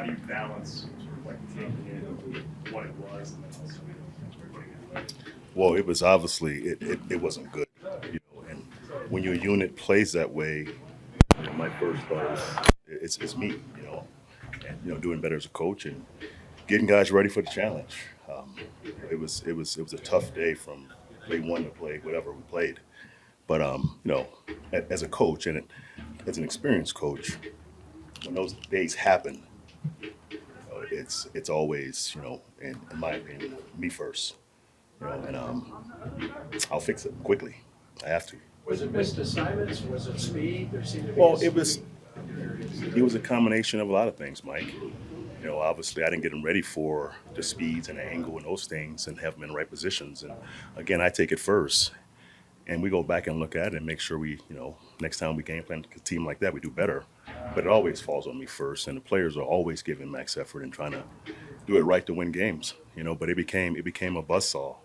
how do you balance sort of like taking in what it was and then also putting it away? Well, it was obviously it wasn't good, and when your unit plays that way, my first thought is it's me, and doing better as a coach and getting guys ready for the challenge. It was a tough day from play one to play whatever we played, but as a coach and as an experienced coach, when those days happen, it's always in my opinion me first, and I'll fix it quickly. I have to. Was it missed assignments? Was it speed? There seemed to be Well, a it was speed- it was a combination of a lot of things, Mike. Obviously, I didn't get them ready for the speeds and the angle and those things, and have them in the right positions. And again, I take it first, and we go back and look at it and make sure we, next time we game plan a team like that, we do better. But it always falls on me first, and the players are always giving max effort and trying to do it right to win games. But it became a buzzsaw,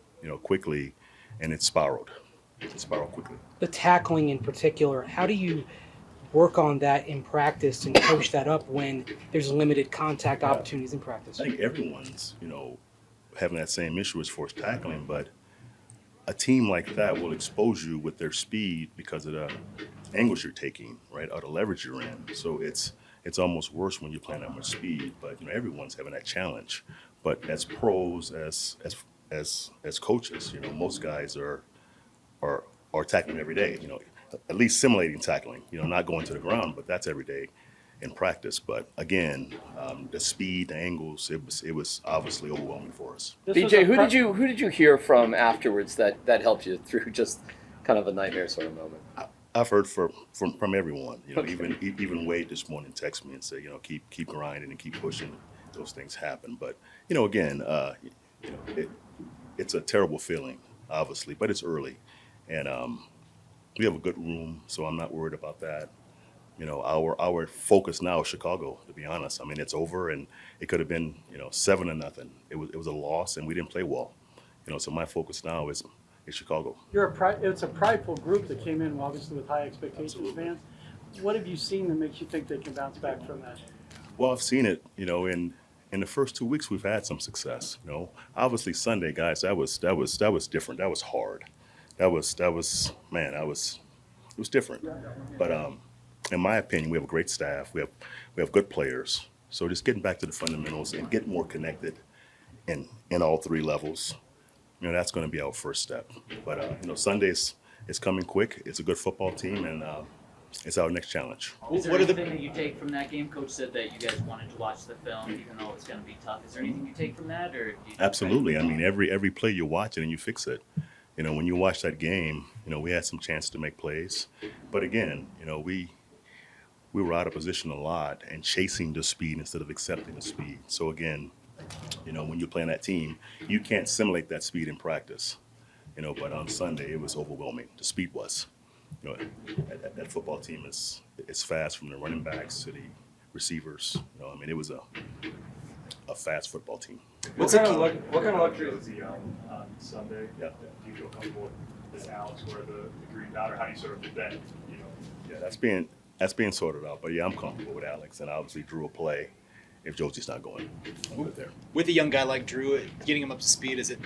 quickly, and it spiraled. It spiraled quickly. The tackling in particular, how do you work on that in practice and coach that up when there's limited contact opportunities in practice? I think everyone's, having that same issue as forced tackling, but a team like that will expose you with their speed because of the angles you're taking, right, or the leverage you're in. So it's almost worse when you're playing that much speed. But everyone's having that challenge. But as pros, as coaches, most guys are tackling every day. At least simulating tackling. Not going to the ground, but that's every day in practice. But again, the speed, the angles, it was obviously overwhelming for us. BJ, who did you hear from afterwards that helped you through just kind of a nightmare sort of moment? I've heard from everyone. Okay. Even Wade this morning texted me and said, keep grinding and keep pushing. Those things happen, but again, it's a terrible feeling, obviously, but it's early, and we have a good room, so I'm not worried about that. Our focus now is Chicago. To be honest, I mean it's over, and it could have been 7-0. It was a loss, and we didn't play well. So my focus now is Chicago. It's a prideful group that came in, obviously, with high expectations, Absolutely. fans. What have you seen that makes you think they can bounce back from that? Well, I've seen it. In the first 2 weeks, we've had some success. Obviously Sunday, guys, that was different. That was hard. It was different. But in my opinion, we have a great staff. We have good players. So just getting back to the fundamentals and getting more connected in all three levels, that's going to be our first step. But Sundays is coming quick. It's a good football team, and it's our next challenge. Is there anything that you take from that game? Coach said that you guys wanted to watch the film, even though it's going to be tough. Is there anything you take from that, or do you Absolutely. I mean, every play you watch it and you fix it. When you watch that game, we had some chance to make plays, but again, we were out of position a lot and chasing the speed instead of accepting the speed. So again, when you're playing that team, you can't simulate that speed in practice. But on Sunday it was overwhelming. The speed was. That football team is fast from the running backs to the receivers. It was a fast football team. What kind of luxury was he on Sunday? Yeah. Do you feel comfortable with this Alex wear the green dot, or how do you sort of then, Yeah, that's being sorted out. But yeah, I'm comfortable with Alex, and obviously Drew will play if Josie's not going. I'm good there. With a young guy like Drew, getting him up to speed, is it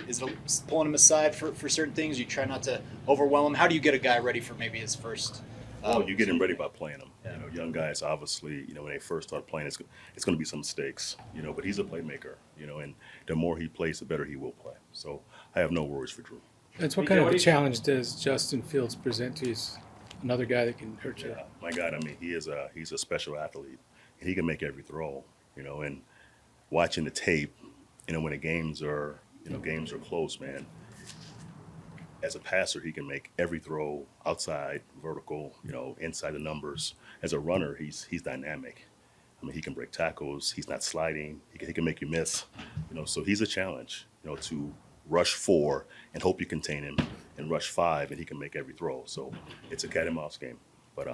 pulling him aside for certain things? You try not to overwhelm him. How do you get a guy ready for maybe his first? Well, you get him ready by playing him. Young guys, obviously, when they first start playing, it's going to be some mistakes, but he's a playmaker, and the more he plays, the better he will play. So I have no worries for Drew. That's what kind of a challenge does Justin Fields present to you? He's another guy that can hurt you. Yeah, my God, he's a special athlete, and he can make every throw, and watching the tape, when the games are close, man. As a passer, he can make every throw outside, vertical, inside the numbers. As a runner, he's dynamic. He can break tackles. He's not sliding. He can make you miss. So he's a challenge, to rush 4 and hope you contain him, and rush 5 and he can make every throw. So it's a cat and mouse game. But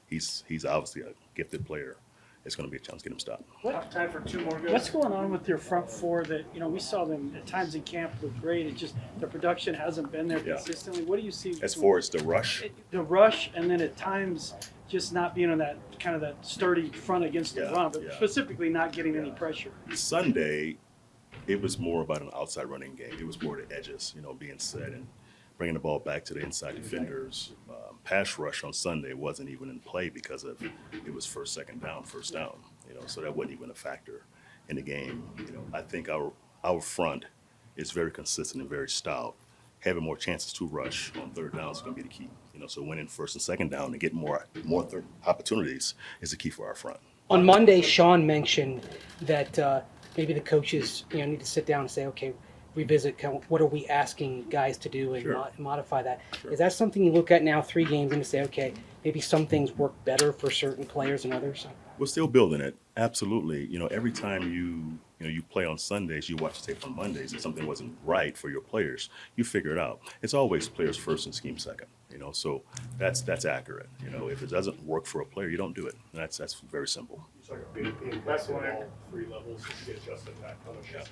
he's obviously a gifted player. It's going to be a challenge to get him stopped. Time for two more. What's going on with your front four that, we saw them at times in camp look great. It's just the production hasn't been there Yeah. consistently. What do you see? As far as the rush, The rush, and then at times just not being on that kind of that sturdy front against the Yeah, run, but yeah. specifically not getting any pressure. Sunday, it was more about an outside running game. It was more the edges, being set and bringing the ball back to the inside defenders. Pass rush on Sunday wasn't even in play because of it was first down. So that wasn't even a factor in the game. I think our front is very consistent and very stout. Having more chances to rush on third down is going to be the key. So winning first and second down and getting more third opportunities is the key for our front. On Monday, Sean mentioned that maybe the coaches need to sit down and say, okay, revisit kind of what are we asking guys to do and Sure. modify that. Sure. Is that something you look at now 3 games in to say, okay, maybe some things work better for certain players than others? We're still building it. Absolutely. Every time you play on Sundays, you watch the tape on Mondays. If something wasn't right for your players, you figure it out. It's always players first and scheme second. So that's accurate. If it doesn't work for a player, you don't do it. That's very simple. That's why all 3 levels to get Justin back on the chest.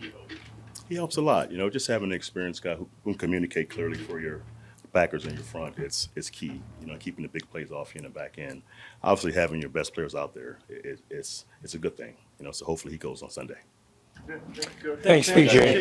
He helps a lot. Just having an experienced guy who can communicate clearly for your backers in your front, it's key. Keeping the big plays off you in the back end. Obviously, having your best players out there, it's a good thing. So hopefully he goes on Sunday. Thanks, PJ.